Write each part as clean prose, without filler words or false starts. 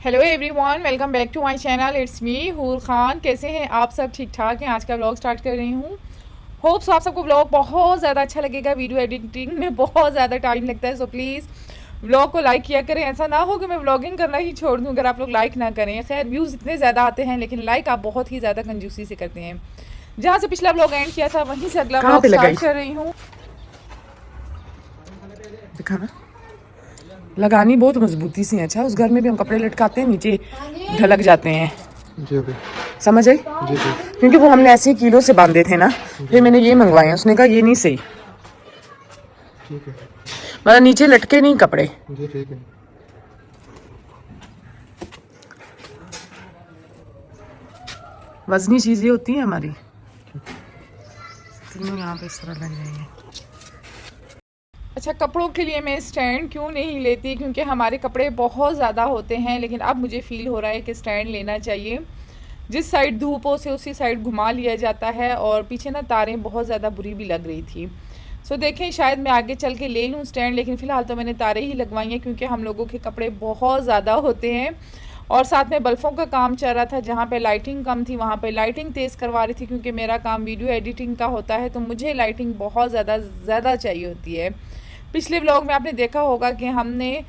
Hello everyone, welcome back to my channel. It's me Hoor Khan. कैसे हैं आप सब? ठीक ठाक हैं। आज का व्लॉग स्टार्ट कर रही हूँ। होप्स आप सबको व्लॉग बहुत ज़्यादा अच्छा लगेगा। वीडियो एडिटिंग में बहुत ज़्यादा टाइम लगता है, सो प्लीज़ व्लॉग को लाइक किया करें। ऐसा ना हो कि मैं व्लॉगिंग करना ही छोड़ दूँ अगर आप लोग लाइक ना करें। खैर, व्यूज़ इतने ज़्यादा आते हैं लेकिन लाइक आप बहुत ही ज़्यादा कंजूसी से करते हैं। जहाँ से पिछला व्लॉग एंड किया था वहीं से अगला व्लॉग स्टार्ट कर रही हूँ। दिखाना लगानी बहुत मजबूती से। अच्छा, उस घर में भी हम कपड़े लटकाते हैं, नीचे ढलक जाते हैं। जी जी समझ आई? जी जी क्योंकि वो हमने ऐसे ही कीलों से बांधे थे ना, फिर मैंने ये मंगवाए। उसने कहा ये नहीं सही, ठीक है मतलब नीचे लटके नहीं कपड़े। जी ठीक है। वजनी चीजें होती हैं हमारी, तीनों यहाँ पे इस तरह लग जाएंगे। अच्छा, कपड़ों के लिए मैं स्टैंड क्यों नहीं लेती, क्योंकि हमारे कपड़े बहुत ज़्यादा होते हैं। लेकिन अब मुझे फ़ील हो रहा है कि स्टैंड लेना चाहिए। जिस साइड धूप हो से उसी साइड घुमा लिया जाता है। और पीछे ना तारें बहुत ज़्यादा बुरी भी लग रही थी। सो देखें, शायद मैं आगे चल के ले लूँ स्टैंड, लेकिन फ़िलहाल तो मैंने तारें ही लगवाई हैं क्योंकि हम लोगों के कपड़े बहुत ज़्यादा होते हैं। और साथ में बल्फ़ों का काम चल रहा था। जहाँ पे लाइटिंग कम थी वहाँ पे लाइटिंग तेज़ करवा रही थी, क्योंकि मेरा काम वीडियो एडिटिंग का होता है तो मुझे लाइटिंग बहुत ज़्यादा चाहिए होती है। पिछले व्लॉग में आपने देखा होगा कि हमने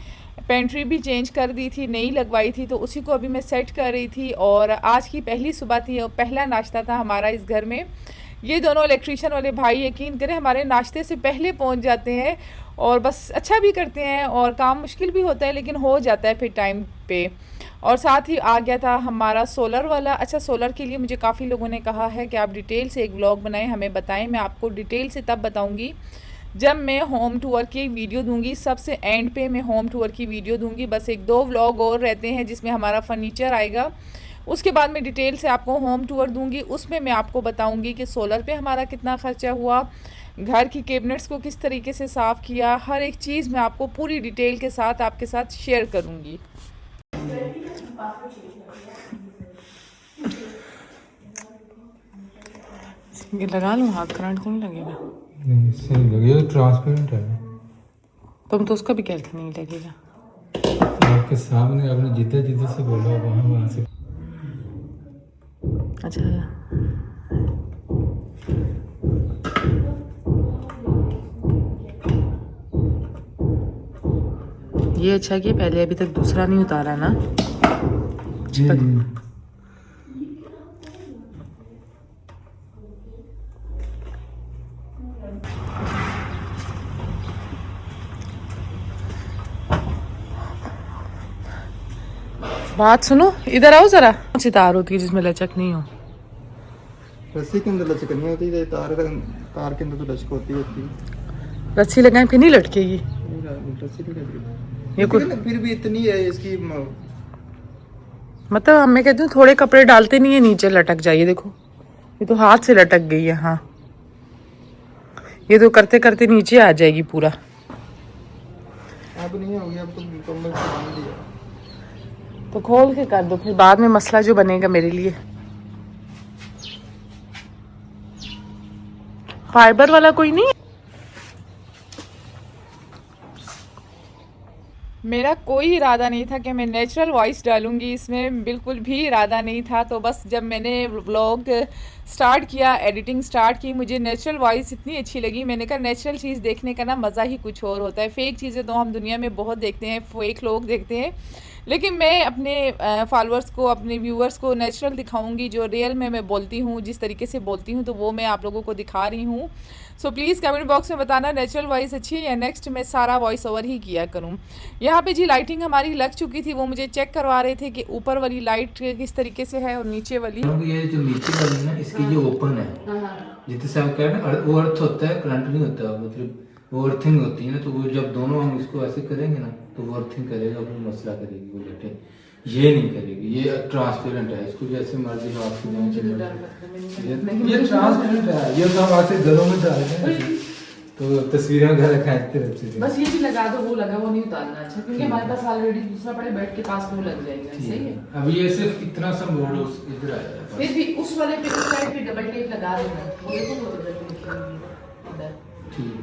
पेंट्री भी चेंज कर दी थी, नई लगवाई थी, तो उसी को अभी मैं सेट कर रही थी। और आज की पहली सुबह थी और पहला नाश्ता था हमारा इस घर में। ये दोनों इलेक्ट्रिशियन वाले भाई यकीन करें हमारे नाश्ते से पहले पहुंच जाते हैं और बस अच्छा भी करते हैं। और काम मुश्किल भी होता है लेकिन हो जाता है फिर टाइम पे। और साथ ही आ गया था हमारा सोलर वाला। अच्छा, सोलर के लिए मुझे काफ़ी लोगों ने कहा है कि आप डिटेल से एक व्लॉग बनाएं, हमें बताएं। मैं आपको डिटेल से तब बताऊंगी जब मैं होम टूर की वीडियो दूंगी। सबसे एंड पे मैं होम टूर की वीडियो दूंगी। बस एक दो व्लॉग और रहते हैं जिसमें हमारा फर्नीचर आएगा। उसके बाद मैं डिटेल से आपको होम टूर दूंगी। उसमें मैं आपको बताऊंगी कि सोलर पे हमारा कितना खर्चा हुआ, घर की कैबिनेट्स को किस तरीके से साफ़ किया, हर एक चीज़ मैं आपको पूरी डिटेल के साथ आपके साथ शेयर करूँगी। ये लगा लूँ, हाथ करंट तो नहीं लगेगा? नहीं इससे नहीं लगेगा, ट्रांसपेरेंट है। तुम तो उसका भी कहते नहीं लगेगा। आपके सामने आपने जिद्दत जिद्दत से बोला वहाँ से। अच्छा, ये अच्छा कि पहले अभी तक दूसरा नहीं उतारा ना। जी बात सुनो, इधर आओ जरा। कौन सी तार होती है जिसमें लचक नहीं हो? रस्सी के अंदर लचक नहीं होती है, तार के अंदर तो लचक होती है। रस्सी लगाए फिर नहीं लटकेगी रस्सी नहीं लचकेगी। ये कुछ। फिर भी इतनी है इसकी मतलब मैं कहती हूँ थोड़े कपड़े डालते नहीं है नीचे लटक जाइए। देखो ये तो हाथ से लटक गई है। हाँ, ये तो करते करते नीचे आ जाएगी पूरा। अब नहीं होगी, अब तो मुकम्मल सामान दिया। तो खोल के कर दो, फिर बाद में मसला जो बनेगा मेरे लिए। फाइबर वाला कोई नहीं? मेरा कोई इरादा नहीं था कि मैं नेचुरल वॉइस डालूंगी, इसमें बिल्कुल भी इरादा नहीं था। तो बस जब मैंने व्लॉग स्टार्ट किया, एडिटिंग स्टार्ट की, मुझे नेचुरल वॉइस इतनी अच्छी लगी। मैंने कहा नेचुरल चीज़ देखने का ना मज़ा ही कुछ और होता है। फ़ेक चीज़ें तो हम दुनिया में बहुत देखते हैं, फेक लोग देखते हैं। लेकिन मैं अपने फॉलोअर्स को, अपने व्यूअर्स को नेचुरल दिखाऊंगी। जो रियल में मैं बोलती हूँ, जिस तरीके से बोलती हूँ, तो वो मैं आप लोगों को दिखा रही हूँ। सो प्लीज़ कमेंट बॉक्स में बताना नेचुरल वॉइस अच्छी है या नेक्स्ट मैं सारा वॉइस ओवर ही किया करूँ। यहाँ पे जी लाइटिंग हमारी लग चुकी थी। वो मुझे चेक करवा रहे थे कि ऊपर वाली लाइट किस तरीके से है और नीचे वाली। ये जो नीचे वाली ना, इसकी ये ओपन है। जितने से हम कह रहे हैं वो अर्थ होता है, करंट नहीं होता। मतलब वो अर्थिंग होती है ना, तो वो जब दोनों हम इसको ऐसे करेंगे ना तो वो अर्थिंग करेगा, फिर मसला करेगी वो लाइटें। ये नहीं करेगी, ये ट्रांसपेरेंट है। इसको जैसे मर्जी आप ये ट्रांसपेरेंट है। ये तो हम ऐसे घरों में जा रहे हैं तो तस्वीरें घर रखाते रहते हैं। बस ये भी लगा दो, वो लगा, वो नहीं उतारना। अच्छा, क्योंकि हमारे पास ऑलरेडी दूसरा पड़े, बेड के पास वो लग जाएगा। सही है। अब ये सिर्फ इतना सा मोड़ इधर आया, फिर भी उस वाले पे उस साइड पे डबल टेप लगा देना। वो देखो वो इधर ठीक।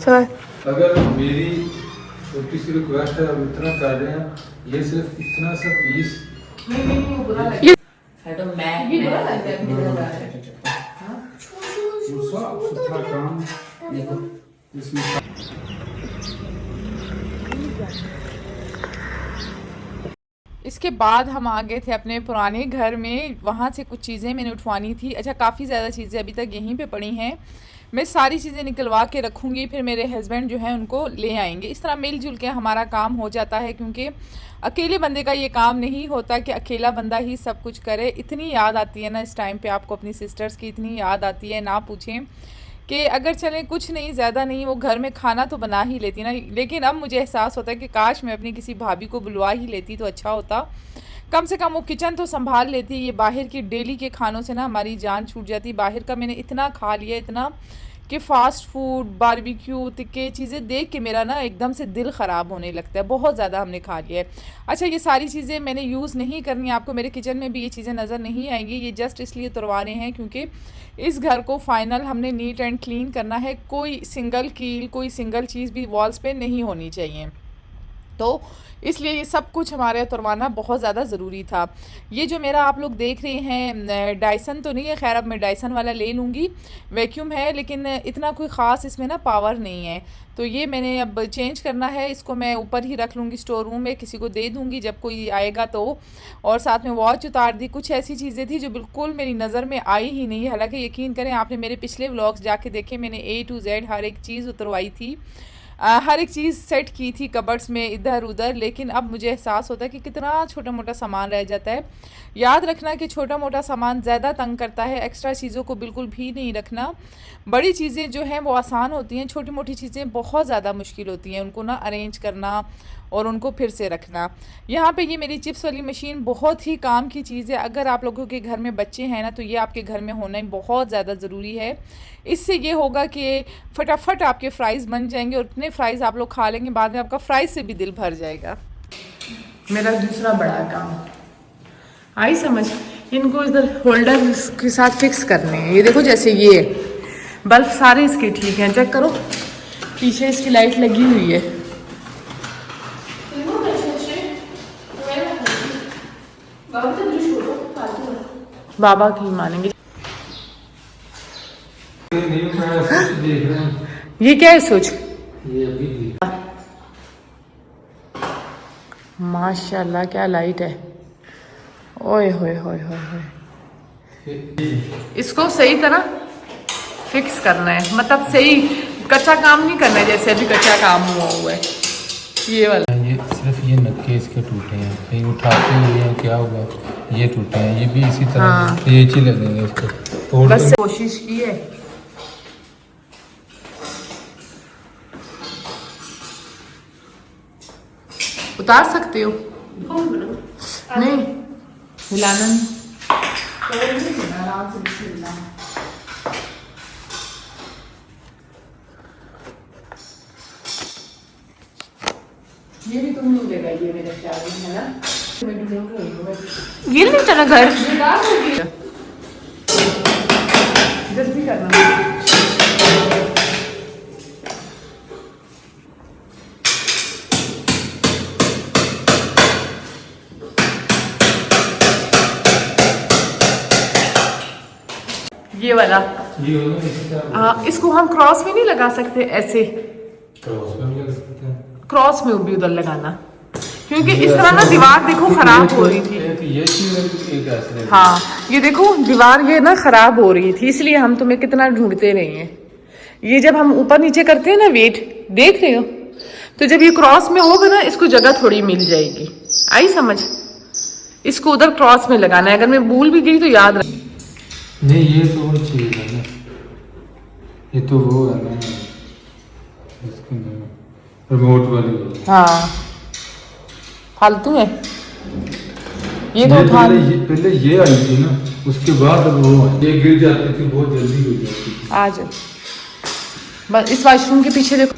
सर अगर मेरी छोटी सी रिक्वेस्ट है, अब इतना कर रहे हैं, ये सिर्फ इतना सा पीस इसके बाद हम आ गए थे अपने पुराने घर में। वहाँ से कुछ चीज़ें मैंने उठवानी थी। अच्छा, काफ़ी ज़्यादा चीज़ें अभी तक यहीं पे पड़ी हैं। मैं सारी चीज़ें निकलवा के रखूँगी, फिर मेरे हस्बैंड जो है उनको ले आएंगे। इस तरह मिलजुल के हमारा काम हो जाता है, क्योंकि अकेले बंदे का ये काम नहीं होता कि अकेला बंदा ही सब कुछ करे। इतनी याद आती है ना इस टाइम पे आपको अपनी सिस्टर्स की, इतनी याद आती है ना पूछें। कि अगर चलें कुछ नहीं, ज़्यादा नहीं, वो घर में खाना तो बना ही लेती ना, लेकिन अब मुझे एहसास होता है कि काश मैं अपनी किसी भाभी को बुलवा ही लेती तो अच्छा होता। कम से कम वो किचन तो संभाल लेती। ये बाहर की डेली के खानों से ना हमारी जान छूट जाती। बाहर का मैंने इतना खा लिया, इतना कि फ़ास्ट फूड, बारबेक्यू, तिक्के चीज़ें देख के मेरा ना एकदम से दिल ख़राब होने लगता है। बहुत ज़्यादा हमने खा लिया है। अच्छा, ये सारी चीज़ें मैंने यूज़ नहीं करनी। आपको मेरे किचन में भी ये चीज़ें नज़र नहीं आएंगी। ये जस्ट इसलिए उतरवा रहे हैं क्योंकि इस घर को फाइनल हमने नीट एंड क्लीन करना है। कोई सिंगल कील, कोई सिंगल चीज़ भी वॉल्स पे नहीं होनी चाहिए, तो इसलिए ये सब कुछ हमारे उतरवाना बहुत ज़्यादा ज़रूरी था। ये जो मेरा आप लोग देख रहे हैं डायसन तो नहीं है, खैर अब मैं डायसन वाला ले लूँगी। वैक्यूम है, लेकिन इतना कोई ख़ास इसमें ना पावर नहीं है, तो ये मैंने अब चेंज करना है। इसको मैं ऊपर ही रख लूँगी स्टोर रूम में, किसी को दे दूँगी जब कोई आएगा तो। और साथ में वॉच उतार दी। कुछ ऐसी चीज़ें थी जो बिल्कुल मेरी नज़र में आई ही नहीं। हालांकि यकीन करें, आपने मेरे पिछले व्लॉग्स जाके देखे, मैंने A to Z हर एक चीज़ उतरवाई थी, हर एक चीज़ सेट की थी कबर्ड्स में इधर उधर। लेकिन अब मुझे एहसास होता है कि कितना छोटा मोटा सामान रह जाता है। याद रखना कि छोटा मोटा सामान ज़्यादा तंग करता है। एक्स्ट्रा चीज़ों को बिल्कुल भी नहीं रखना। बड़ी चीज़ें जो हैं वो आसान होती हैं, छोटी मोटी चीज़ें बहुत ज़्यादा मुश्किल होती हैं उनको ना अरेंज करना और उनको फिर से रखना। यहाँ पे ये मेरी चिप्स वाली मशीन बहुत ही काम की चीज़ है। अगर आप लोगों के घर में बच्चे हैं ना, तो ये आपके घर में होना ही बहुत ज़्यादा ज़रूरी है। इससे ये होगा कि फटाफट आपके फ़्राइज़ बन जाएंगे और इतने फ़्राइज़ आप लोग खा लेंगे, बाद में आपका फ़्राइज़ से भी दिल भर जाएगा। मेरा दूसरा बड़ा काम आई समझ। इनको इधर होल्डर के साथ फिक्स करने हैं। ये देखो, जैसे ये बल्ब सारे इसके ठीक हैं, चेक करो, पीछे इसकी लाइट लगी हुई है। बाबा की मानेंगे। नहीं, मैं स्विच देख रहा हूँ। ये क्या है स्विच? ये अभी देख। माशाल्लाह क्या लाइट है। ओए होए होए होए होए। इसको सही तरह फिक्स करना है, मतलब सही कच्चा काम नहीं करना है जैसे अभी कच्चा काम हुआ है। ये वाला, ये सिर्फ ये नक्के इसके टूटे हैं, कहीं उठाते हुए हैं क्या हुआ, ये टूटे हैं। ये भी इसी तरह हाँ। पेच ही लगेंगे इसको तोड़ बस के। कोशिश की है। उतार सकते हो? नहीं, हिलाना नहीं। आराम से बिस्मिल्लाह। ये भी तुम लोग लगाइए मेरे ख्याल में, है ना? ये नहीं चला घर जल्दी करना। ये वाला, ये वाला इसी तरह हाँ, इसको हम क्रॉस में नहीं लगा सकते ऐसे? क्रॉस में भी लग सकते हैं। क्रॉस में भी उधर लगाना, क्योंकि इस तरह ना दीवार देखो खराब हो रही थी। ये चीज एक ऐसे हाँ, ये देखो दीवार ये ना खराब हो रही थी, इसलिए हम तुम्हें कितना ढूंढते रहे हैं। ये जब हम ऊपर नीचे करते हैं ना वेट, देख रहे हो, तो जब ये क्रॉस में होगा ना, इसको जगह थोड़ी मिल जाएगी। आई समझ? इसको उधर क्रॉस में लगाना है। अगर मैं भूल भी गई तो याद रख। नहीं, ये तो वो चीज है ना, ये तो वो है ना इसके रिमोट वाली। हाँ, फालतू है ये तो उठा। पहले ये आई थी ना, उसके बाद अब वो ये गिर जाती थी, बहुत जल्दी गिर जाती थी। आज बस इस वॉशरूम के पीछे देखो।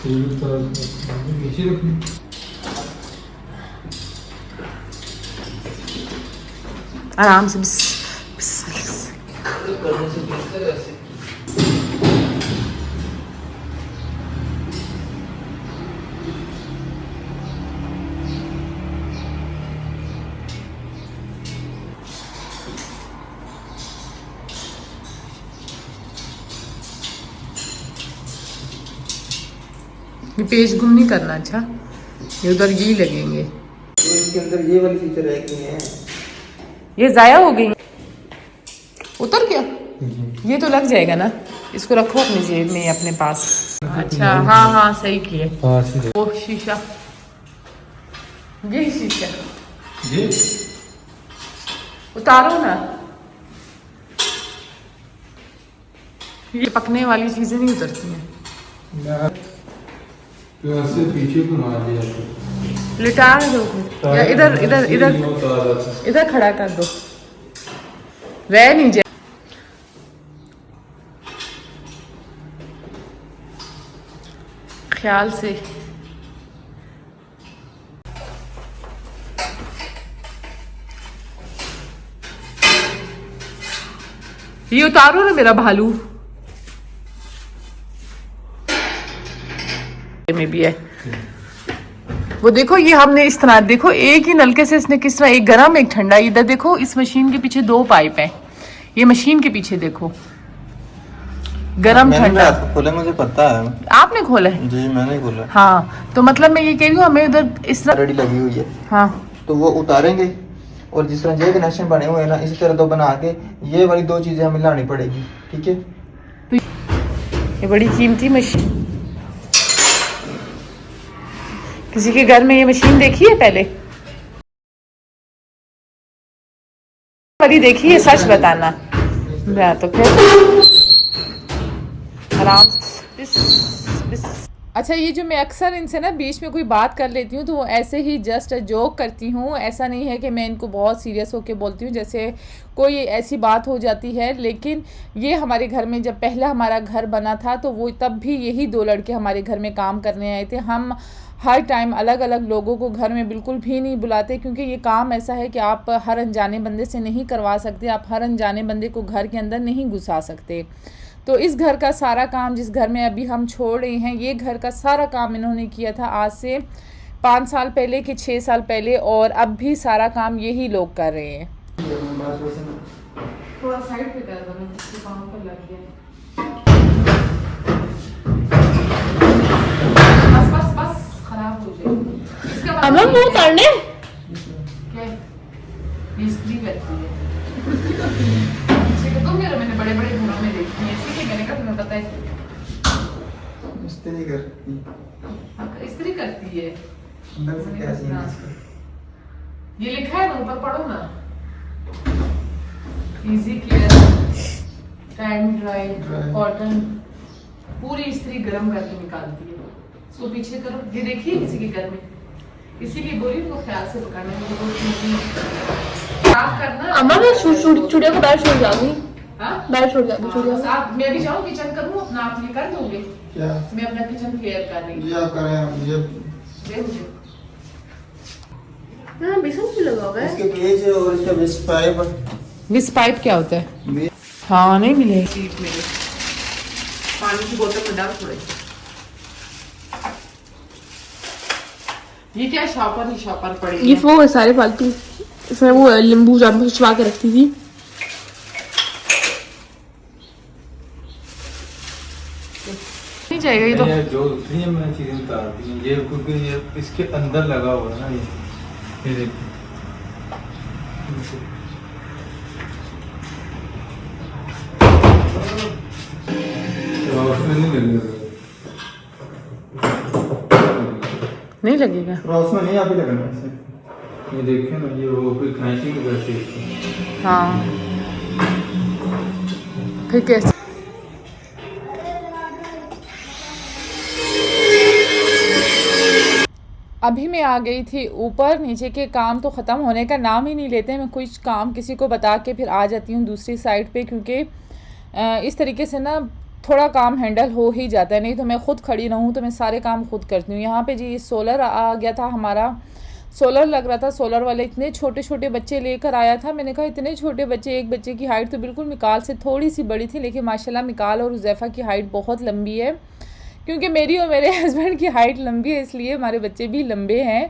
नीचे रखनी। आराम से ये पेज गुम नहीं करना। अच्छा, ये उधर यही लगेंगे। तो इसके अंदर ये वाली चीजें रह गई हैं, ये जाया हो गई। उतर गया। ये तो लग जाएगा ना, इसको रखो अपनी जेब में अपने पास। अच्छा, हाँ हाँ सही किए। वो शीशा, ये शीशा ये उतारो ना। ये पकने वाली चीजें नहीं उतरती हैं। तो ऐसे पीछे घुमा दिया लिटा दो या इधर इधर इधर इधर खड़ा कर दो, रह नहीं जाए। ख्याल से ये उतारो ना मेरा भालू। में भी है वो, देखो ये हमने इस तरह, देखो एक ही नलके से इसने किस तरह, एक गर्म एक ठंडा। इधर देखो इस मशीन के पीछे 2 पाइप हैं, ये मशीन के पीछे देखो, गरम ठंडा। खोला, मुझे पता है। आपने खोला है? जी मैंने खोला। हाँ, तो मतलब मैं ये कह रही हूँ हमें उधर इस तरह रेडी लगी हुई है। हाँ, तो वो उतारेंगे और जिस तरह ये कनेक्शन बने हुए हैं ना, इसी तरह 2 बना के ये वाली 2 चीजें हमें लानी पड़ेगी। ठीक है, ये बड़ी कीमती मशीन। किसी के घर में ये मशीन देखी है पहले? वाली देखी है? सच बताना। तो फिर आराम से। अच्छा, ये जो मैं अक्सर इनसे ना बीच में कोई बात कर लेती हूँ तो वो ऐसे ही जस्ट जोक करती हूँ, ऐसा नहीं है कि मैं इनको बहुत सीरियस होके बोलती हूँ जैसे कोई ऐसी बात हो जाती है। लेकिन ये हमारे घर में जब पहला हमारा घर बना था तो वो तब भी यही 2 लड़के हमारे घर में काम करने आए थे। हम हर टाइम अलग अलग लोगों को घर में बिल्कुल भी नहीं बुलाते, क्योंकि ये काम ऐसा है कि आप हर अनजाने बंदे से नहीं करवा सकते, आप हर अनजाने बंदे को घर के अंदर नहीं घुसा सकते। तो इस घर का सारा काम, जिस घर में अभी हम छोड़ रहे हैं, ये घर का सारा काम इन्होंने किया था आज से 5 साल पहले कि 6 साल पहले, और अब भी सारा काम यही लोग कर रहे हैं। थोड़ा साइड पे कर दो, इसके काम पर लग गया। बस बस बस, खराब हो जाएगी। इसका मतलब हम वो करने क्या मिस्त्री करती है। तुम कह रहे, मैंने बड़े बड़े घरों में देखी है, इसीलिए मैंने कहा तुम्हें पता है। इस्त्री करती, इस्त्री करती है। अंदर से क्या सीन है इसका? ये लिखा है ना ऊपर, पढ़ो ना। Easy care, time dry, cotton, पूरी इस्त्री गर्म करके निकालती है। इसको पीछे करो, ये देखिए किसी के घर में, इसीलिए बोली उनको ख्याल से पकड़ना है। साफ करना। अम्मा मैं चूड़िया को बाहर छोड़ जाऊंगी। हाँ? बाहर छोड़ जाऊंगी चूड़िया। आप, मैं भी जाऊँ किचन करूँ अपना, आप नहीं कर दोगे? क्या? मैं अपना किचन क्लियर कर रही जी आप करें। ये दे मुझे। हाँ, बेसन भी लगा हुआ है। इसके पेज और इसका बेस पाइप। विस पाइप क्या होता है? हाँ, नहीं मिले। पानी की बोतल में डाल थोड़े। ये क्या शॉपर ही शॉपर पड़े? ये वो है सारे फालतू, इसमें वो नींबू जामुन छुपा के रखती थी। नहीं जाएगा ये तो। ये जो उतरी है मैंने चीजें उतार दी हैं, ये क्योंकि ये इसके अंदर लगा हुआ है ना, ये देखिए। तो उसमें नहीं लगेगा, नहीं लगेगा। क्रॉस में नहीं, आप ही लगाना है इसे। ये देखिए ना, ये वो कोई खांसी की वजह से। हाँ, फिर कैसे? अभी मैं आ गई थी ऊपर, नीचे के काम तो ख़त्म होने का नाम ही नहीं लेते। मैं कुछ काम किसी को बता के फिर आ जाती हूँ दूसरी साइड पे, क्योंकि इस तरीके से ना थोड़ा काम हैंडल हो ही जाता है। नहीं तो मैं ख़ुद खड़ी रहूँ तो मैं सारे काम खुद करती हूँ। यहाँ पे जी सोलर आ गया था, हमारा सोलर लग रहा था। सोलर वाले इतने छोटे छोटे बच्चे लेकर आया था। मैंने कहा इतने छोटे बच्चे, एक बच्चे की हाइट तो बिल्कुल मिकाल से थोड़ी सी बड़ी थी, लेकिन माशाल्लाह मिकाल और हुज़ैफ़ा की हाइट बहुत लंबी है। क्योंकि मेरी और मेरे हस्बैंड की हाइट लंबी है, इसलिए हमारे बच्चे भी लंबे हैं।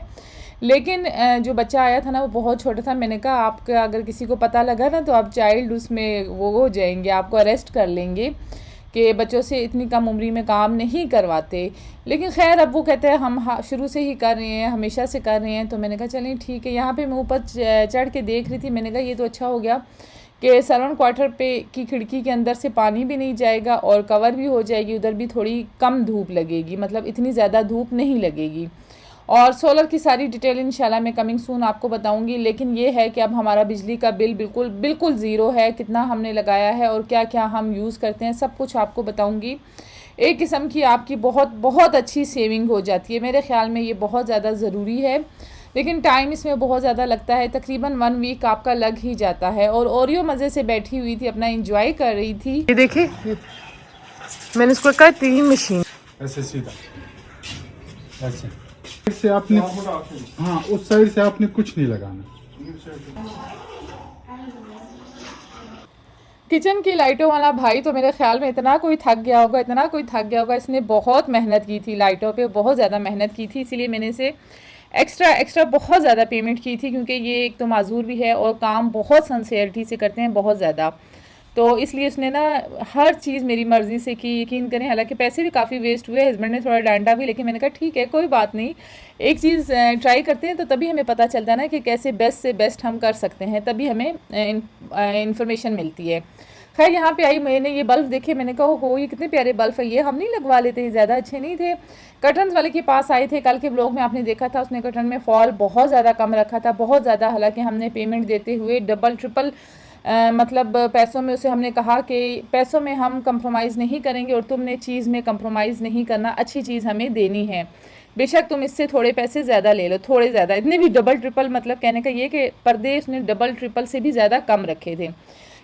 लेकिन जो बच्चा आया था ना वो बहुत छोटा था। मैंने कहा आपका अगर किसी को पता लगा ना तो आप चाइल्ड उसमें वो हो जाएंगे, आपको अरेस्ट कर लेंगे, कि बच्चों से इतनी कम उम्री में काम नहीं करवाते, लेकिन खैर अब वो कहते हैं हम शुरू से ही कर रहे हैं, हमेशा से कर रहे हैं। तो मैंने कहा चलें ठीक है। यहाँ पे मैं ऊपर चढ़ के देख रही थी, मैंने कहा ये तो अच्छा हो गया कि सर्वेंट क्वार्टर पे की खिड़की के अंदर से पानी भी नहीं जाएगा और कवर भी हो जाएगी, उधर भी थोड़ी कम धूप लगेगी, मतलब इतनी ज़्यादा धूप नहीं लगेगी। और सोलर की सारी डिटेल इंशाल्लाह मैं कमिंग सून आपको बताऊंगी। लेकिन ये है कि अब हमारा बिजली का बिल बिल्कुल ज़ीरो है, कितना हमने लगाया है और क्या क्या हम यूज़ करते हैं सब कुछ आपको बताऊंगी। एक किस्म की आपकी बहुत अच्छी सेविंग हो जाती है। मेरे ख़्याल में ये बहुत ज़्यादा ज़रूरी है, लेकिन टाइम इसमें बहुत ज़्यादा लगता है, तकरीबन 1 वीक आपका लग ही जाता है। और ओरियो मज़े से बैठी हुई थी, अपना इंजॉय कर रही थी। ये देखे मैंने इसको कहा 3 मशीन ऐसे सीधा ऐसे से आपने, हाँ उस साइड से आपने कुछ नहीं लगाना। किचन की लाइटों वाला भाई तो मेरे ख्याल में इतना कोई थक गया होगा, इसने बहुत मेहनत की थी, लाइटों पे बहुत ज़्यादा मेहनत की थी। इसीलिए मैंने इसे एक्स्ट्रा बहुत ज़्यादा पेमेंट की थी, क्योंकि ये एक तो माजूर भी है और काम बहुत सिंसियरिटी से करते हैं, बहुत ज़्यादा। तो इसलिए उसने ना हर चीज़ मेरी मर्ज़ी से की, यकीन करें। हालांकि पैसे भी काफ़ी वेस्ट हुए, हस्बैंड ने थोड़ा डांटा भी, लेकिन मैंने कहा ठीक है कोई बात नहीं, एक चीज़ ट्राई करते हैं तो तभी हमें पता चलता है ना कि कैसे बेस्ट से बेस्ट हम कर सकते हैं, तभी हमें इंफॉर्मेशन मिलती है। खैर यहाँ पे आई, मैंने ये बल्ब देखे, मैंने कहा हो ये कितने प्यारे बल्ब है, ये हम नहीं लगवा लेते, ज़्यादा अच्छे नहीं थे। कर्टन्स वाले के पास आए थे, कल के ब्लॉग में आपने देखा था, उसने कर्टन में फॉल बहुत ज़्यादा कम रखा था, बहुत ज़्यादा। हालांकि हमने पेमेंट देते हुए डबल ट्रिपल मतलब पैसों में उसे हमने कहा कि पैसों में हम कंप्रोमाइज़ नहीं करेंगे और तुमने चीज़ में कंप्रोमाइज़ नहीं करना, अच्छी चीज़ हमें देनी है, बेशक तुम इससे थोड़े पैसे ज़्यादा ले लो, थोड़े ज़्यादा, इतने भी डबल ट्रिपल, मतलब कहने का ये कि पर्दे उसने डबल ट्रिपल से भी ज़्यादा कम रखे थे।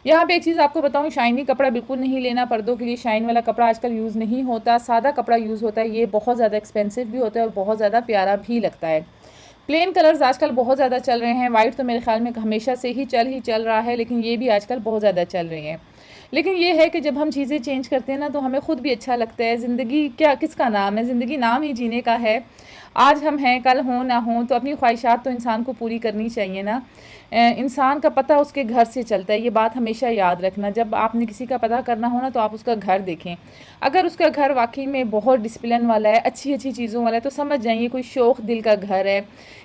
यहाँ पे एक चीज़ आपको बताऊँ, शाइनी कपड़ा बिल्कुल नहीं लेना पर्दों के लिए, शाइन वाला कपड़ा आजकल यूज़ नहीं होता, सादा कपड़ा यूज़ होता है। ये बहुत ज़्यादा एक्सपेंसिव भी होता है और बहुत ज़्यादा प्यारा भी लगता है। प्लेन कलर्स आजकल बहुत ज़्यादा चल रहे हैं, वाइट तो मेरे ख्याल में हमेशा से ही चल रहा है, लेकिन ये भी आजकल बहुत ज़्यादा चल रहे हैं। लेकिन ये है कि जब हम चीज़ें चेंज करते हैं ना तो हमें ख़ुद भी अच्छा लगता है। ज़िंदगी क्या किसका नाम है, ज़िंदगी नाम ही जीने का है। आज हम हैं, कल हों ना हों, तो अपनी ख्वाहिशात तो इंसान को पूरी करनी चाहिए ना। इंसान का पता उसके घर से चलता है, ये बात हमेशा याद रखना। जब आपने किसी का पता करना हो ना तो आप उसका घर देखें, अगर उसका घर वाकई में बहुत डिसिप्लिन वाला है, अच्छी चीज़ों वाला है, तो समझ जाइए कोई शौक़ दिल का घर है,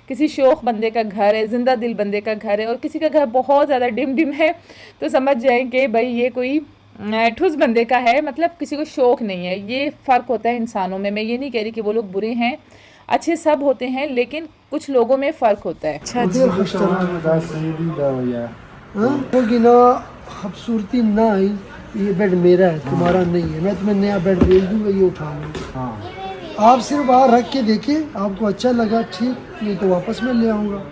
किसी शौक़ बंदे का घर है, ज़िंदा दिल बंदे का घर है। और किसी का घर बहुत ज़्यादा डिम है तो समझ जाए कि भाई ये कोई ठुस बंदे का है, मतलब किसी को शौक़ नहीं है। ये फ़र्क होता है इंसानों में। मैं ये नहीं कह रही कि वो लोग बुरे हैं, अच्छे सब होते हैं, लेकिन कुछ लोगों में फ़र्क होता है। अच्छा क्योंकि ना खूबसूरती ना आई, ये बेड मेरा है, तुम्हारा नहीं है। मैं तुम्हें नया बेड भेज दूँगा, ये उठा लो। आप सिर्फ बाहर रख के देखिए, आपको अच्छा लगा ठीक, नहीं तो वापस मैं ले आऊँगा।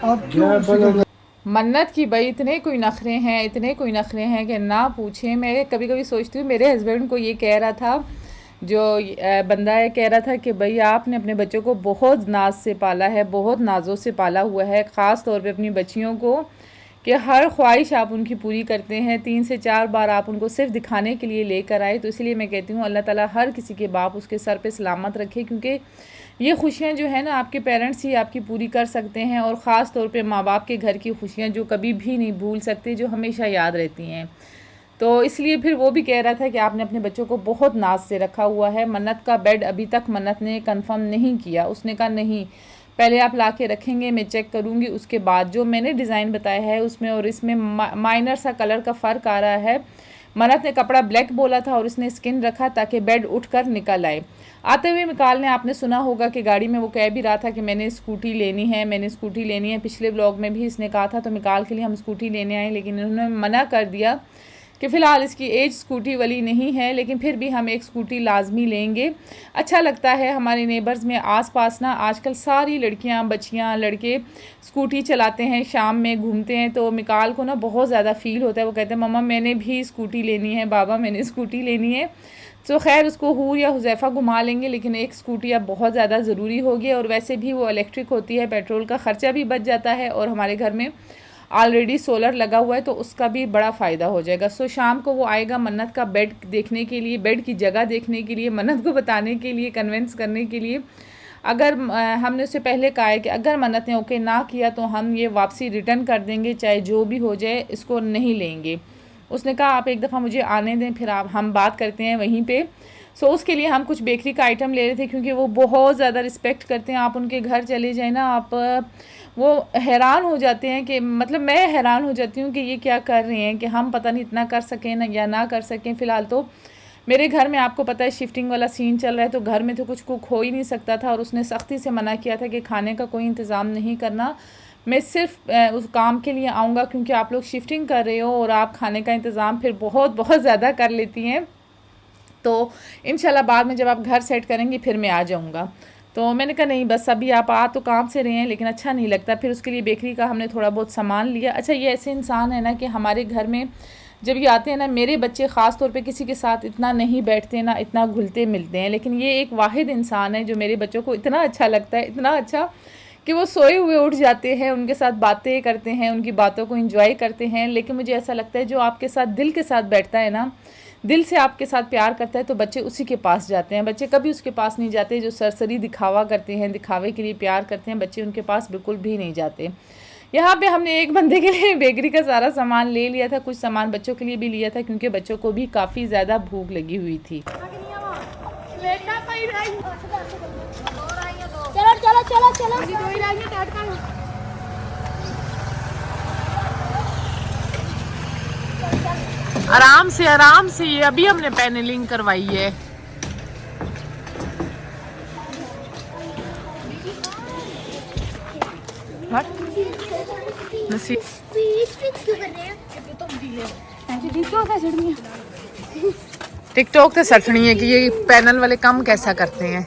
आप क्यों मन्नत की भाई इतने कोई नखरे हैं कि ना पूछें। मैं कभी कभी सोचती हूँ, मेरे हस्बैंड को ये कह रहा था, जो बंदा है, कह रहा था कि भाई आपने अपने बच्चों को बहुत नाज से पाला है, बहुत नाजों से पाला हुआ है, ख़ास तौर पे अपनी बच्चियों को, कि हर ख्वाहिश आप उनकी पूरी करते हैं। 3 से 4 बार आप उनको सिर्फ दिखाने के लिए लेकर आए। तो इसलिए मैं कहती हूँ अल्लाह ताला हर किसी के बाप उसके सर पे सलामत रखे, क्योंकि ये खुशियाँ जो है ना आपके पेरेंट्स ही आपकी पूरी कर सकते हैं। और ख़ास तौर पे माँ बाप के घर की खुशियाँ जो कभी भी नहीं भूल सकते, जो हमेशा याद रहती हैं। तो इसलिए फिर वो भी कह रहा था कि आपने अपने बच्चों को बहुत नाज से रखा हुआ है। मन्नत का बेड अभी तक मन्नत ने कंफर्म नहीं किया, उसने कहा नहीं, पहले आप ला के रखेंगे, मैं चेक करूँगी, उसके बाद जो मैंने डिज़ाइन बताया है उसमें और इसमें माइनर सा कलर का फ़र्क आ रहा है। मन्नत ने कपड़ा ब्लैक बोला था और इसने स्किन रखा ताकि बेड उठकर निकल आए। आते हुए मिकाल ने, आपने सुना होगा कि गाड़ी में वो कह भी रहा था कि मैंने स्कूटी लेनी है, पिछले व्लॉग में भी इसने कहा था। तो मिकाल के लिए हम स्कूटी लेने आए, लेकिन इन्होंने मना कर दिया कि फ़िलहाल इसकी एज स्कूटी वाली नहीं है, लेकिन फिर भी हम एक स्कूटी लाजमी लेंगे। अच्छा लगता है हमारे नेबर्स में आसपास ना आजकल सारी लड़कियां, बच्चियां, लड़के स्कूटी चलाते हैं, शाम में घूमते हैं। तो मिकाल को ना बहुत ज़्यादा फ़ील होता है, वो कहते हैं मम्मा मैंने भी स्कूटी लेनी है, बाबा मैंने स्कूटी लेनी है। तो खैर उसको हूर या हुज़ैफ़ा घुमा लेंगे, लेकिन एक स्कूटी अब बहुत ज़्यादा ज़रूरी होगी। और वैसे भी वो इलेक्ट्रिक होती है, पेट्रोल का ख़र्चा भी बच जाता है और हमारे घर में ऑलरेडी सोलर लगा हुआ है तो उसका भी बड़ा फ़ायदा हो जाएगा। सो शाम को वो आएगा मन्नत का बेड देखने के लिए, बेड की जगह देखने के लिए, मन्नत को बताने के लिए, कन्विंस करने के लिए। अगर हमने उससे पहले कहा है कि अगर मन्नत ने ओके ना किया तो हम ये वापसी रिटर्न कर देंगे, चाहे जो भी हो जाए, इसको नहीं लेंगे। उसने कहा आप एक दफ़ा मुझे आने दें, फिर हम बात करते हैं वहीं पे। सो उसके लिए हम कुछ बेकरी का आइटम ले रहे थे, क्योंकि वो बहुत ज़्यादा रिस्पेक्ट करते हैं। आप उनके घर चले जाए ना, आप वो हैरान हो जाते हैं कि मतलब मैं हैरान हो जाती हूँ कि ये क्या कर रहे हैं, कि हम पता नहीं इतना कर सकें ना या ना कर सकें। फ़िलहाल तो मेरे घर में आपको पता है शिफ्टिंग वाला सीन चल रहा है, तो घर में तो कुछ कुक हो ही नहीं सकता था, और उसने सख्ती से मना किया था कि खाने का कोई इंतज़ाम नहीं करना, मैं सिर्फ उस काम के लिए आऊँगा, क्योंकि आप लोग शिफ्टिंग कर रहे हो और आप खाने का इंतज़ाम फिर बहुत बहुत ज़्यादा कर लेती हैं। तो इंशाल्लाह बाद में जब आप घर सेट करेंगी फिर मैं आ जाऊँगा। तो मैंने कहा नहीं, बस अभी आप आ तो काम से रहे हैं, लेकिन अच्छा नहीं लगता। फिर उसके लिए बेकरी का हमने थोड़ा बहुत सामान लिया। अच्छा, ये ऐसे इंसान है ना कि हमारे घर में जब ये आते हैं ना, मेरे बच्चे ख़ास तौर पे किसी के साथ इतना नहीं बैठते ना, इतना घुलते मिलते हैं, लेकिन ये एक वाहिद इंसान है जो मेरे बच्चों को इतना अच्छा लगता है, इतना अच्छा कि वो सोए हुए उठ जाते हैं, उनके साथ बातें करते हैं, उनकी बातों को एंजॉय करते हैं। लेकिन मुझे ऐसा लगता है जो आपके साथ दिल के साथ बैठता है ना, दिल से आपके साथ प्यार करता है, तो बच्चे उसी के पास जाते हैं। बच्चे कभी उसके पास नहीं जाते जो सरसरी दिखावा करते हैं, दिखावे के लिए प्यार करते हैं, बच्चे उनके पास बिल्कुल भी नहीं जाते। यहाँ पे हमने एक बंदे के लिए बेकरी का सारा सामान ले लिया था, कुछ सामान बच्चों के लिए भी लिया था, क्योंकि बच्चों को भी काफ़ी ज़्यादा भूख लगी हुई थी। चलो चलो चलो चलो आराम से, ये अभी हमने पैनलिंग करवाई है। टिकटॉक से सटनी है कि ये पैनल वाले काम कैसा करते हैं।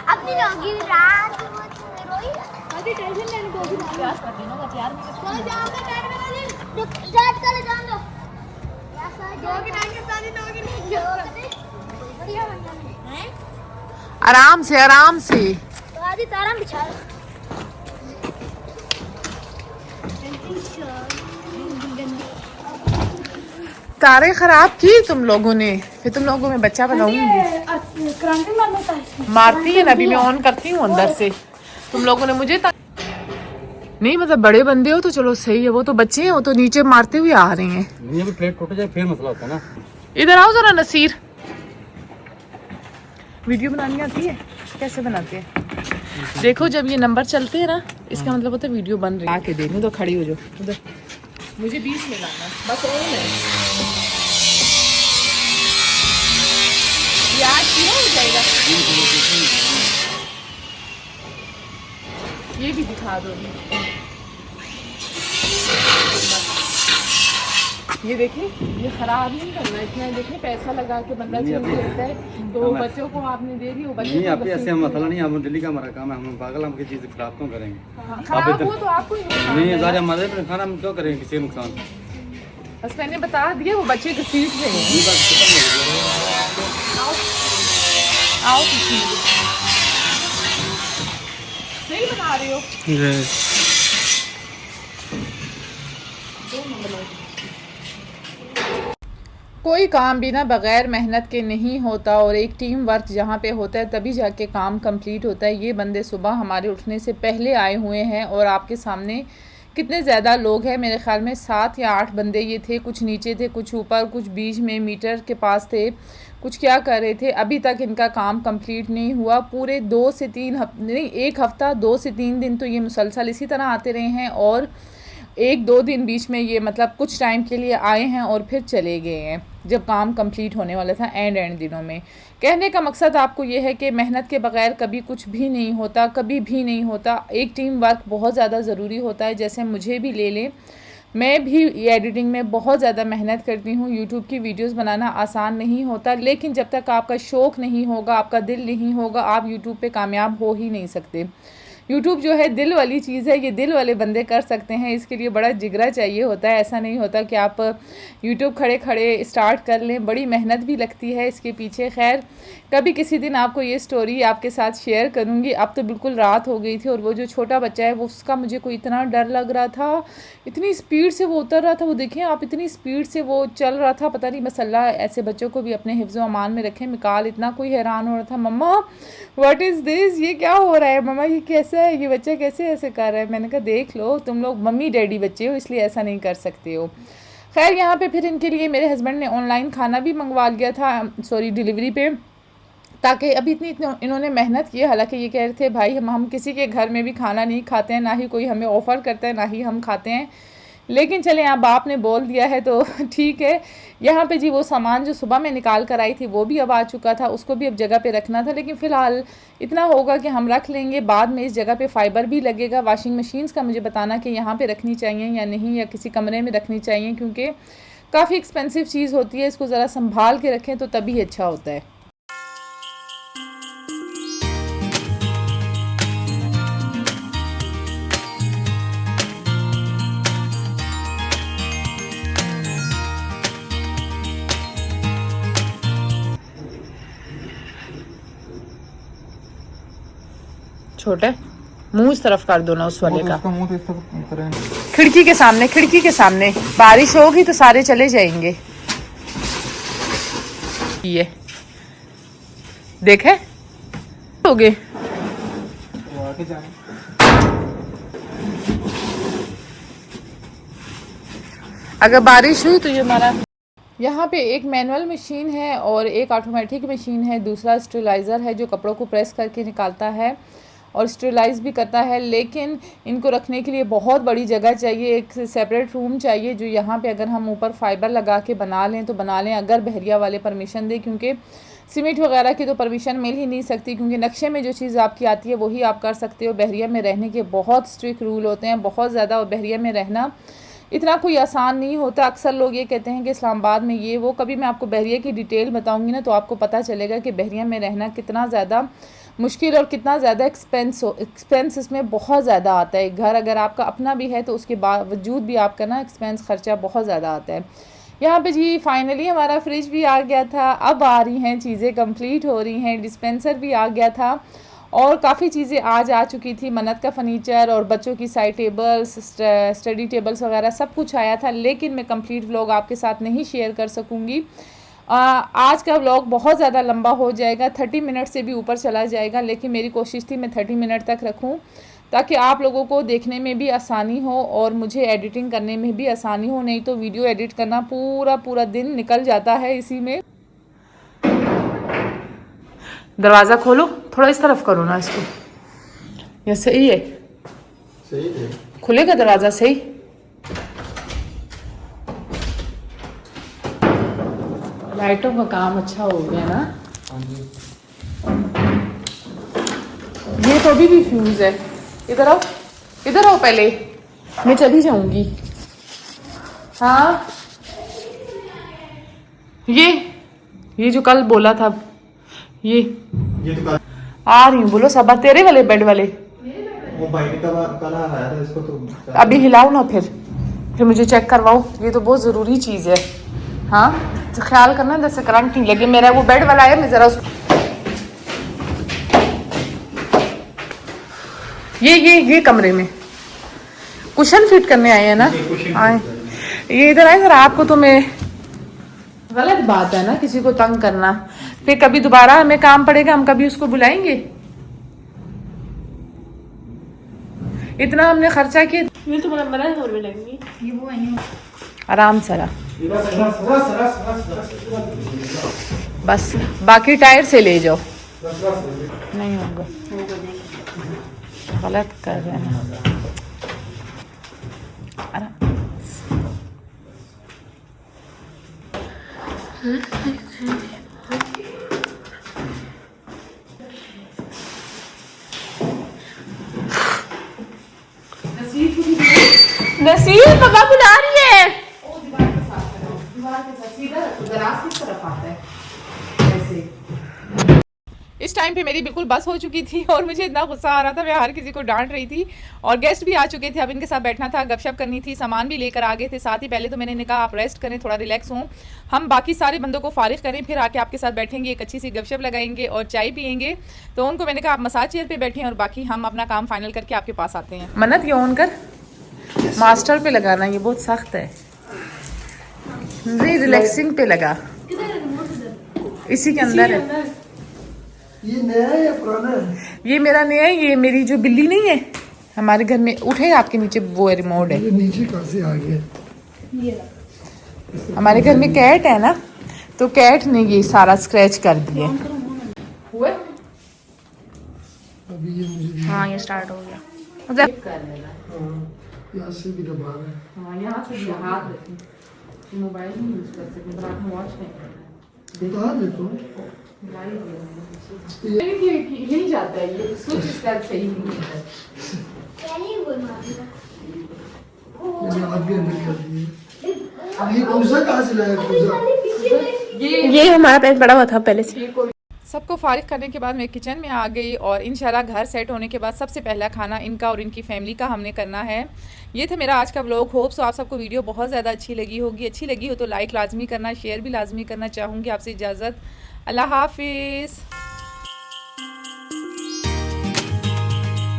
अपनी लोगी रात रोई अभी टेंशन लेने को भी प्यार कर देना का प्यार में कोई जाओगे बैठ में वाली स्टार्ट कर जान दो दोगी टाइम के साथ ही दोगी नहीं बढ़िया बनना है। आराम से तो आदि तारा बिछा तारे खराब की तुम लोगों ने, फिर तुम लोगों में बच्चा बनाऊंगी। मारती है ना, अभी मैं ऑन करती हूँ अंदर से। तुम लोगों ने मुझे नहीं, मतलब बड़े बंदे हो तो चलो सही है, वो तो बच्चे हैं, वो तो नीचे मारते हुए आ रहे हैं। नहीं, अभी प्लेट टूट जाए फिर मसला होता है ना। इधर आओ जरा नसीर, वीडियो बनानी आती है? कैसे बनाते हैं देखो, जब ये नंबर चलते हैं ना, इसका मतलब होता है वीडियो बन रही है। आके देखो तो खड़ी हो जाओ उधर, मुझे बीच में लाना बस। और यार क्यों हो जाएगा, ये भी दिखा दो। ये देखिए, ये खराब नहीं करना इतना, देखिए पैसा लगा के बंदा चेंज करता है, तो बच्चों को आपने दे दी, वो बच्चे नहीं, आप ऐसे मसला नहीं, हम दिल्ली का हमारा काम है, हम पागल, हम किसी चीज़ खराब क्यों करेंगे? खराब हो तो आपको ही नुकसान नहीं, है। सारे हमारे पर खाना हम क्यों करेंगे किसी नुकसान? बस मैंने बता दिया, वो बच्चे की सीट से आओ सही बना रहे हो। कोई काम भी ना बग़ैर मेहनत के नहीं होता, और एक टीम वर्क जहाँ पे होता है तभी जाके काम कंप्लीट होता है। ये बंदे सुबह हमारे उठने से पहले आए हुए हैं, और आपके सामने कितने ज़्यादा लोग हैं, मेरे ख्याल में 7 या 8 बंदे ये थे, कुछ नीचे थे, कुछ ऊपर, कुछ बीच में मीटर के पास थे, कुछ क्या कर रहे थे। अभी तक इनका काम कंप्लीट नहीं हुआ। पूरे 2 से 3 हफ्ते नहीं, 1 हफ़्ता 2 से 3 दिन तो ये मुसलसल इसी तरह आते रहे हैं, और 1-2 दिन बीच में ये मतलब कुछ टाइम के लिए आए हैं और फिर चले गए हैं, जब काम कंप्लीट होने वाला था एंड दिनों में। कहने का मकसद आपको ये है कि मेहनत के बगैर कभी कुछ भी नहीं होता, कभी भी नहीं होता। एक टीम वर्क बहुत ज़्यादा ज़रूरी होता है। जैसे मुझे भी ले लें, मैं भी एडिटिंग में बहुत ज़्यादा मेहनत करती हूँ। यूट्यूब की वीडियोस बनाना आसान नहीं होता, लेकिन जब तक आपका शौक़ नहीं होगा, आपका दिल नहीं होगा, आप यूट्यूब पे कामयाब हो ही नहीं सकते। यूट्यूब जो है दिल वाली चीज़ है, ये दिल वाले बंदे कर सकते हैं, इसके लिए बड़ा जिगरा चाहिए होता है। ऐसा नहीं होता कि आप यूट्यूब खड़े खड़े स्टार्ट कर लें, बड़ी मेहनत भी लगती है इसके पीछे। खैर कभी किसी दिन आपको ये स्टोरी आपके साथ शेयर करूँगी। अब तो बिल्कुल रात हो गई थी और वो जो छोटा बच्चा है वो उसका मुझे कोई इतना डर लग रहा था, इतनी स्पीड से वो उतर रहा था। वो देखिए आप, इतनी स्पीड से वो चल रहा था, पता नहीं बस अल्लाह ऐसे बच्चों को भी अपने हिफ्ज़ व अमान में रखें। मिकाल इतना कोई हैरान हो रहा था, मम्मा व्हाट इज़ दिस, ये क्या हो रहा है मम्मा, ये कैसा है, ये बच्चा कैसे ऐसे कर रहा है। मैंने कहा देख लो, तुम लोग मम्मी डैडी बच्चे हो इसलिए ऐसा नहीं कर सकते हो। खैर यहाँ पे फिर इनके लिए मेरे हस्बैंड ने ऑनलाइन खाना भी मंगवा लिया था, सॉरी डिलीवरी पे, ताकि अभी इतनी इन्होंने मेहनत की है। हालांकि ये कह रहे थे भाई हम किसी के घर में भी खाना नहीं खाते हैं, ना ही कोई हमें ऑफ़र करता है, ना ही हम खाते हैं, लेकिन चले आप बाप ने बोल दिया है तो ठीक है। यहाँ पे जी वो सामान जो सुबह में निकाल कर आई थी वो भी अब आ चुका था, उसको भी अब जगह पे रखना था, लेकिन फ़िलहाल इतना होगा कि हम रख लेंगे। बाद में इस जगह पे फ़ाइबर भी लगेगा। वॉशिंग मशीन्स का मुझे बताना कि यहाँ पे रखनी चाहिए या नहीं, या किसी कमरे में रखनी चाहिए, क्योंकि काफ़ी एक्सपेंसिव चीज़ होती है, इसको ज़रा संभाल के रखें तो तभी अच्छा होता है। छोटे मुंह इस तरफ कर दो ना उस वाले का, मुंह तो इस तरफ करें। खिड़की के सामने, खिड़की के सामने। बारिश होगी तो सारे चले जाएंगे। ये देखे हो गए, वो आगे जाए। अगर बारिश हुई तो ये हमारा यहाँ पे एक मैनुअल मशीन है और एक ऑटोमेटिक मशीन है, दूसरा स्टरलाइज़र है जो कपड़ों को प्रेस करके निकालता है और स्टरलाइज़ भी करता है। लेकिन इनको रखने के लिए बहुत बड़ी जगह चाहिए, एक सेपरेट रूम चाहिए, जो यहाँ पे अगर हम ऊपर फाइबर लगा के बना लें तो बना लें, अगर बहरिया वाले परमिशन दें, क्योंकि सीमेंट वगैरह की तो परमिशन मिल ही नहीं सकती, क्योंकि नक्शे में जो चीज़ आपकी आती है वही आप कर सकते हो। बहरिया में रहने के बहुत स्ट्रिक्ट रूल होते हैं, बहुत ज़्यादा, और बहरिया में रहना इतना कोई आसान नहीं होता। अक्सर लोग ये कहते हैं कि इस्लामाबाद में ये वो, कभी मैं आपको बहरिया की डिटेल बताऊंगी ना तो आपको पता चलेगा कि बहरिया में रहना कितना ज़्यादा मुश्किल और कितना ज़्यादा एक्सपेंस इसमें बहुत ज़्यादा आता है। घर अगर आपका अपना भी है तो उसके बावजूद भी आपका ना एक्सपेंस खर्चा बहुत ज़्यादा आता है। यहाँ पे जी फाइनली हमारा फ्रिज भी आ गया था, अब आ रही हैं चीज़ें, कंप्लीट हो रही हैं। डिस्पेंसर भी आ गया था और काफ़ी चीज़ें आज आ चुकी थी, मन्नत का फ़र्नीचर और बच्चों की साइड टेबल्स, स्टडी टेबल्स वगैरह सब कुछ आया था, लेकिन मैं कंप्लीट व्लॉग आपके साथ नहीं शेयर कर सकूँगी। आज का व्लॉग बहुत ज़्यादा लंबा हो जाएगा, 30 मिनट से भी ऊपर चला जाएगा, लेकिन मेरी कोशिश थी मैं 30 मिनट तक रखूं ताकि आप लोगों को देखने में भी आसानी हो और मुझे एडिटिंग करने में भी आसानी हो। नहीं तो वीडियो एडिट करना पूरा दिन निकल जाता है इसी में। दरवाज़ा खोलो, थोड़ा इस तरफ करो ना इसको, ये सही है, सही है, खुलेगा दरवाज़ा सही। लाइटों का काम अच्छा हो गया ना। ये तो अभी भी फ्यूज़ है। इधर आओ, इधर आओ, पहले मैं चली जाऊंगी। हाँ ये जो कल बोला था, ये तो आ रही हूँ, बोलो सबा, तेरे वाले बेड वाले। वो बाइक का कलर आया था, इसको तो अभी हिलाओ ना, फिर मुझे चेक करवाओ, ये तो बहुत ज़रूरी चीज़ है। हाँ तो ख्याल करना जैसे करंट नहीं लगे। मेरा वो बेड वाला है, मैं ज़रा उसको ये कमरे में कुशन फिट करने आए हैं ना, आए ये इधर आए जरा। आपको तो मैं, गलत बात है ना किसी को तंग करना, फिर कभी दोबारा हमें काम पड़ेगा, हम कभी उसको बुलाएंगे। इतना हमने खर्चा किया, ये तो बड़ा है, और भी लगेंगी। आराम से रहा, बस बाकी टायर से ले जाओ, नहीं होगा, गलत कर रहे हैं। नसीब पापा बुला रही है। इस इस टाइम पे मेरी बिल्कुल बस हो चुकी थी और मुझे इतना गुस्सा आ रहा था, मैं हर किसी को डांट रही थी और गेस्ट भी आ चुके थे। अब इनके साथ बैठना था, गपशप करनी थी, सामान भी लेकर आ गए थे साथ ही। पहले तो मैंने कहा आप रेस्ट करें, थोड़ा रिलैक्स हों, हम बाकी सारे बंदों को फारिग करें, फिर आके आपके साथ बैठेंगे, एक अच्छी सी गपशप लगाएंगे और चाय पियेंगे। तो उनको मैंने कहा आप मसाज चेयर पर बैठें और बाकी हम अपना काम फाइनल करके आपके पास आते हैं। मन्नत ये ऑन कर, मास्टर पे लगाना, ये बहुत सख्त है। रिलैक्सिंग पे लगा, इसी के अंदर है। ये नया है या पुराना है? ये मेरा नया है, ये मेरी जो बिल्ली नहीं है हमारे घर में, उठे आपके नीचे वो रिमोट है। ये नीचे कहाँ से आ गया? हमारे घर में कैट है ना, तो कैट ने ये सारा स्क्रैच कर दिया। हुआ अभी ये मुझे हाँ ये स्टार्ट हो गया। यहाँ से भी दबा रहा है। हाँ, यहाँ से भी हाथ रखें, मोबाइल नहीं यूज कर सकते, पर आप वॉच नहीं करना। बता दे तो। यही जाता है, ये स्विच इसका सही नहीं है। पहले ही बोल मारूंगा। मैंने आप भी अंदर कर दिए। अब ये कूसा कहाँ से लाया कूसा? ये हमारा पेट बड़ा हुआ था पहले से। सबको फारिग करने के बाद मैं किचन में आ गई और इंशाल्लाह घर सेट होने के बाद सबसे पहला खाना इनका और इनकी फैमिली का हमने करना है। ये था मेरा आज का व्लॉग। होप सो आप सबको वीडियो बहुत ज़्यादा अच्छी लगी होगी। अच्छी लगी हो तो लाइक लाजमी करना, शेयर भी लाजमी करना। चाहूँगी आपसे इजाज़त। अल्लाह हाफिज़।